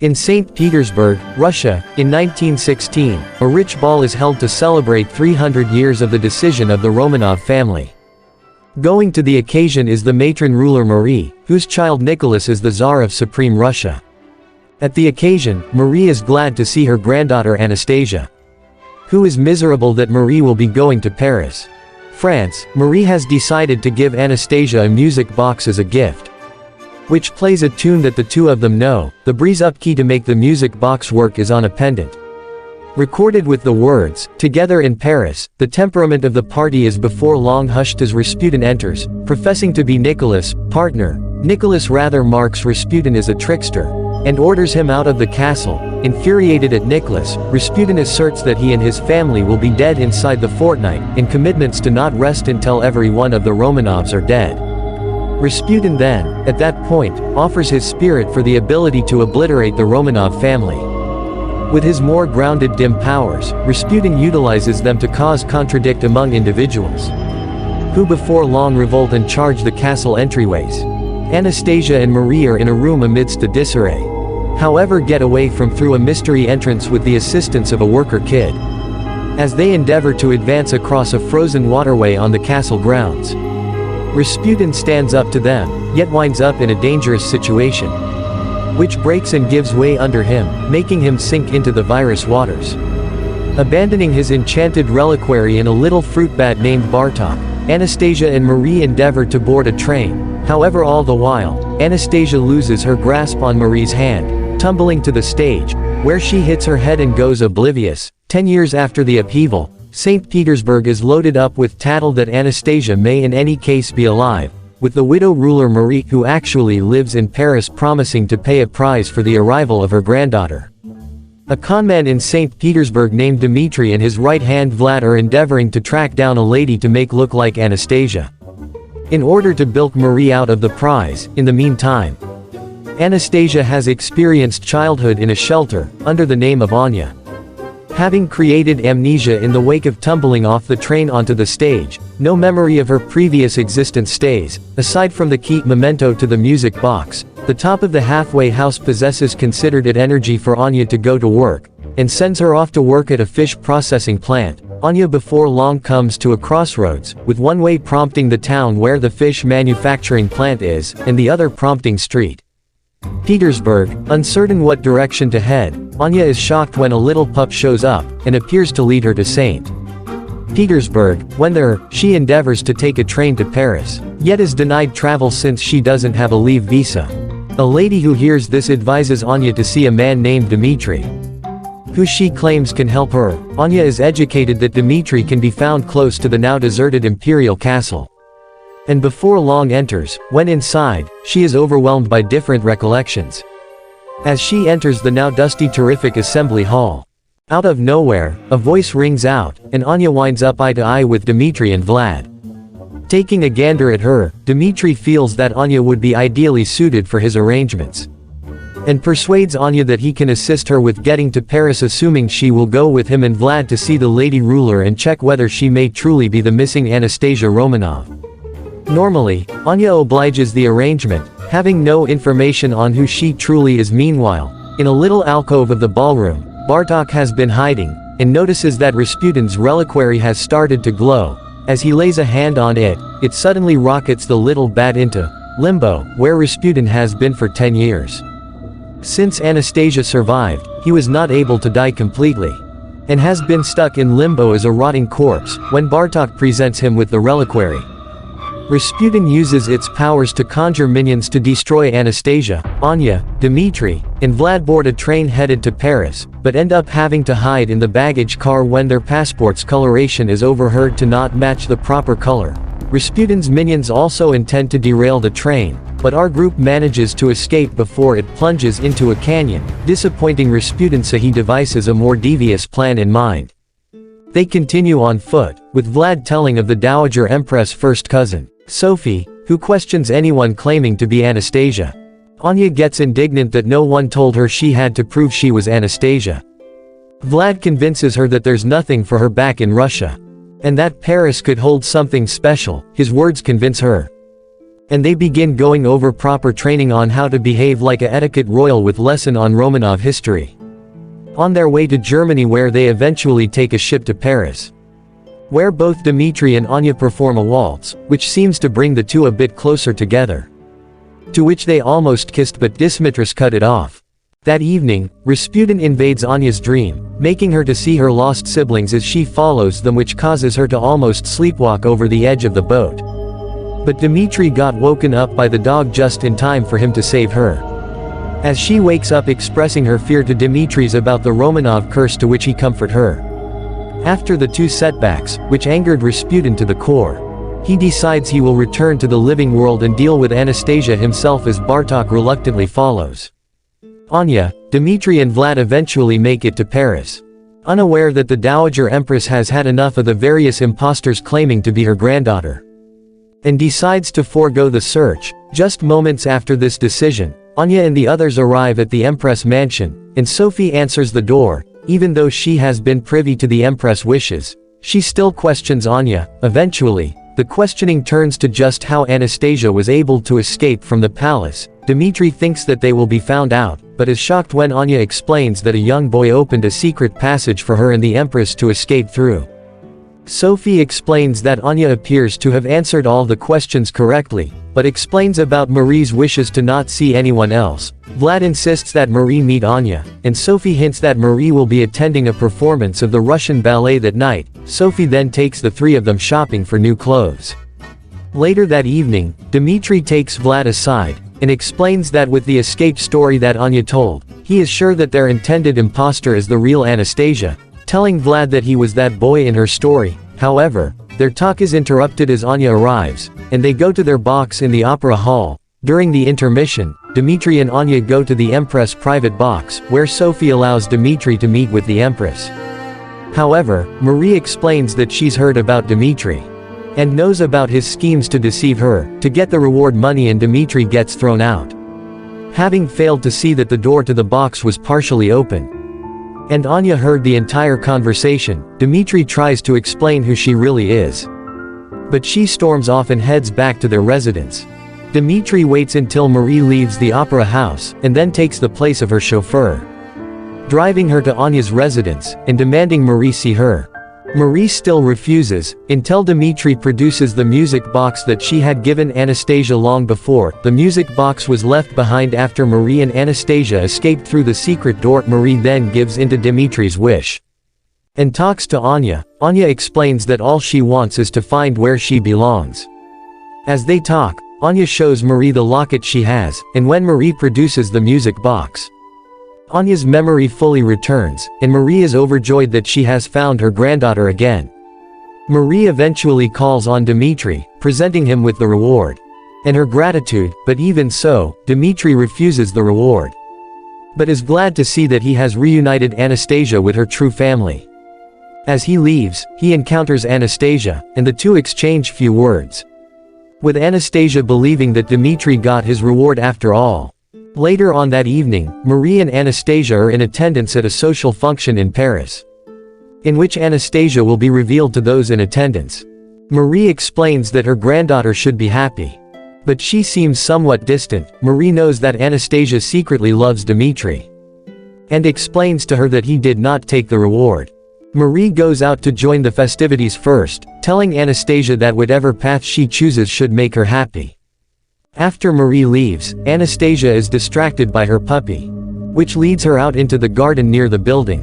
In St. Petersburg, Russia, in 1916, a rich ball is held to celebrate 300 years of the decision of the Romanov family. Going to the occasion is the matron ruler Marie, whose child Nicholas is the Tsar of Supreme Russia. At the occasion, Marie is glad to see her granddaughter Anastasia, who is miserable that Marie will be going to Paris, France. Marie has decided to give Anastasia a music box as a gift, which plays a tune that the two of them know. The breeze-up key to make the music box work is on a pendant, recorded with the words, "Together in Paris." The temperament of the party is before long hushed as Rasputin enters, professing to be Nicholas' partner. Nicholas rather marks Rasputin as a trickster, and orders him out of the castle. Infuriated at Nicholas, Rasputin asserts that he and his family will be dead inside the fortnight, and commitments to not rest until every one of the Romanovs are dead. Rasputin then, at that point, offers his spirit for the ability to obliterate the Romanov family. With his more grounded dim powers, Rasputin utilizes them to cause contradict among individuals, who before long revolt and charge the castle entryways. Anastasia and Marie are in a room amidst the disarray, however get away from through a mystery entrance with the assistance of a worker kid, as they endeavor to advance across a frozen waterway on the castle grounds. Rasputin stands up to them, yet winds up in a dangerous situation, which breaks and gives way under him, making him sink into the virus waters. Abandoning his enchanted reliquary in a little fruit bat named Bartok, Anastasia and Marie endeavor to board a train. However, all the while, Anastasia loses her grasp on Marie's hand, tumbling to the stage, where she hits her head and goes oblivious. 10 years after the upheaval, St. Petersburg is loaded up with tattle that Anastasia may in any case be alive, with the widow ruler Marie, who actually lives in Paris, promising to pay a price for the arrival of her granddaughter. A conman in St. Petersburg named Dmitri and his right-hand Vlad are endeavoring to track down a lady to make look like Anastasia, in order to bilk Marie out of the prize. In the meantime, Anastasia has experienced childhood in a shelter, under the name of Anya. Having created amnesia in the wake of tumbling off the train onto the stage, no memory of her previous existence stays, aside from the key memento to the music box. The top of the halfway house possesses considered it energy for Anya to go to work, and sends her off to work at a fish processing plant. Anya before long comes to a crossroads, with one way prompting the town where the fish manufacturing plant is, and the other prompting St. Petersburg. Uncertain what direction to head, Anya is shocked when a little pup shows up, and appears to lead her to St. Petersburg. When there, she endeavors to take a train to Paris, yet is denied travel since she doesn't have a leave visa. A lady who hears this advises Anya to see a man named Dmitri, who she claims can help her. Anya is educated that Dmitri can be found close to the now deserted imperial castle, and before long enters. When inside, she is overwhelmed by different recollections, as she enters the now dusty terrific assembly hall. Out of nowhere, a voice rings out, and Anya winds up eye to eye with Dmitri and Vlad. Taking a gander at her, Dmitri feels that Anya would be ideally suited for his arrangements, and persuades Anya that he can assist her with getting to Paris, assuming she will go with him and Vlad to see the lady ruler and check whether she may truly be the missing Anastasia Romanov. Normally, Anya obliges the arrangement, having no information on who she truly is. Meanwhile, in a little alcove of the ballroom, Bartok has been hiding, and notices that Rasputin's reliquary has started to glow. As he lays a hand on it, it suddenly rockets the little bat into limbo, where Rasputin has been for 10 years. Since Anastasia survived, he was not able to die completely, and has been stuck in limbo as a rotting corpse. When Bartok presents him with the reliquary, Rasputin uses its powers to conjure minions to destroy Anastasia. Anya, Dmitri, and Vlad board a train headed to Paris, but end up having to hide in the baggage car when their passport's coloration is overheard to not match the proper color. Rasputin's minions also intend to derail the train, but our group manages to escape before it plunges into a canyon, disappointing Rasputin, so he devises a more devious plan in mind. They continue on foot, with Vlad telling of the dowager empress' first cousin, Sophie, who questions anyone claiming to be Anastasia. Anya gets indignant that no one told her she had to prove she was Anastasia. Vlad convinces her that there's nothing for her back in Russia, and that Paris could hold something special. His words convince her. And they begin going over proper training on how to behave like a etiquette royal with lesson on Romanov history. On their way to Germany, where they eventually take a ship to Paris, where both Dmitri and Anya perform a waltz, which seems to bring the two a bit closer together, to which they almost kissed, but Dissimilar cut it off. That evening, Rasputin invades Anya's dream, making her to see her lost siblings as she follows them, which causes her to almost sleepwalk over the edge of the boat. But Dmitri got woken up by the dog just in time for him to save her. As she wakes up, expressing her fear to Dmitri's about the Romanov curse, to which he comfort her. After the two setbacks, which angered Rasputin to the core, he decides he will return to the living world and deal with Anastasia himself, as Bartok reluctantly follows. Anya, Dmitri and Vlad eventually make it to Paris, unaware that the dowager empress has had enough of the various impostors claiming to be her granddaughter, and decides to forego the search. Just moments after this decision, Anya and the others arrive at the empress mansion, and Sophie answers the door. Even though she has been privy to the empress wishes, she still questions Anya. Eventually, the questioning turns to just how Anastasia was able to escape from the palace. Dmitri thinks that they will be found out, but is shocked when Anya explains that a young boy opened a secret passage for her and the empress to escape through. Sophie explains that Anya appears to have answered all the questions correctly, but explains about Marie's wishes to not see anyone else. Vlad insists that Marie meet Anya, and Sophie hints that Marie will be attending a performance of the Russian ballet that night. Sophie then takes the three of them shopping for new clothes. Later that evening, Dmitri takes Vlad aside, and explains that with the escape story that Anya told, he is sure that their intended impostor is the real Anastasia, telling Vlad that he was that boy in her story. However, their talk is interrupted as Anya arrives, and they go to their box in the opera hall. During the intermission, Dmitri and Anya go to the empress' private box, where Sophie allows Dmitri to meet with the empress. However, Marie explains that she's heard about Dmitri, and knows about his schemes to deceive her, to get the reward money, and Dmitri gets thrown out, having failed to see that the door to the box was partially open. And Anya heard the entire conversation. Dmitri tries to explain who she really is, but she storms off and heads back to their residence. Dmitri waits until Marie leaves the opera house, and then takes the place of her chauffeur, driving her to Anya's residence, and demanding Marie see her. Marie still refuses, until Dmitri produces the music box that she had given Anastasia long before. The music box was left behind after Marie and Anastasia escaped through the secret door. Marie then gives in to Dmitri's wish, and talks to Anya. Anya explains that all she wants is to find where she belongs. As they talk, Anya shows Marie the locket she has, and when Marie produces the music box, Anya's memory fully returns, and Marie is overjoyed that she has found her granddaughter again. Marie eventually calls on Dmitri, presenting him with the reward and her gratitude, but even so, Dmitri refuses the reward, but is glad to see that he has reunited Anastasia with her true family. As he leaves, he encounters Anastasia, and the two exchange few words, with Anastasia believing that Dmitri got his reward after all. Later on that evening, Marie and Anastasia are in attendance at a social function in Paris, in which Anastasia will be revealed to those in attendance. Marie explains that her granddaughter should be happy, but she seems somewhat distant. Marie knows that Anastasia secretly loves Dmitri, and explains to her that he did not take the reward. Marie goes out to join the festivities first, telling Anastasia that whatever path she chooses should make her happy. After Marie leaves, Anastasia is distracted by her puppy, which leads her out into the garden near the building.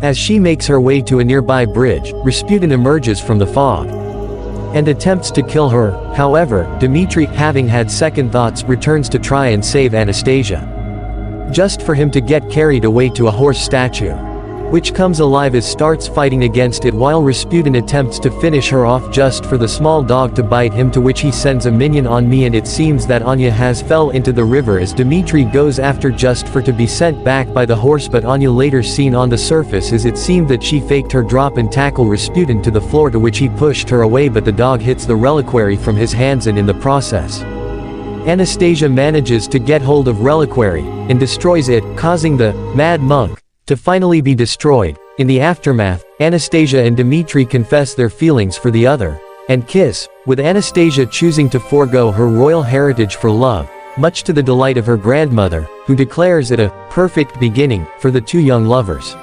As she makes her way to a nearby bridge, Rasputin emerges from the fog and attempts to kill her. However, Dmitri, having had second thoughts, returns to try and save Anastasia, just for him to get carried away to a horse statue, which comes alive as starts fighting against it, while Rasputin attempts to finish her off just for the small dog to bite him, to which he sends a minion on me, and it seems that Anya has fell into the river as Dmitri goes after just for to be sent back by the horse, but Anya later seen on the surface as it seemed that she faked her drop and tackle Rasputin to the floor, to which he pushed her away, but the dog hits the reliquary from his hands, and in the process, Anastasia manages to get hold of reliquary and destroys it, causing the mad monk to finally be destroyed. In the aftermath, Anastasia and Dmitri confess their feelings for the other, and kiss, with Anastasia choosing to forego her royal heritage for love, much to the delight of her grandmother, who declares it a perfect beginning for the two young lovers.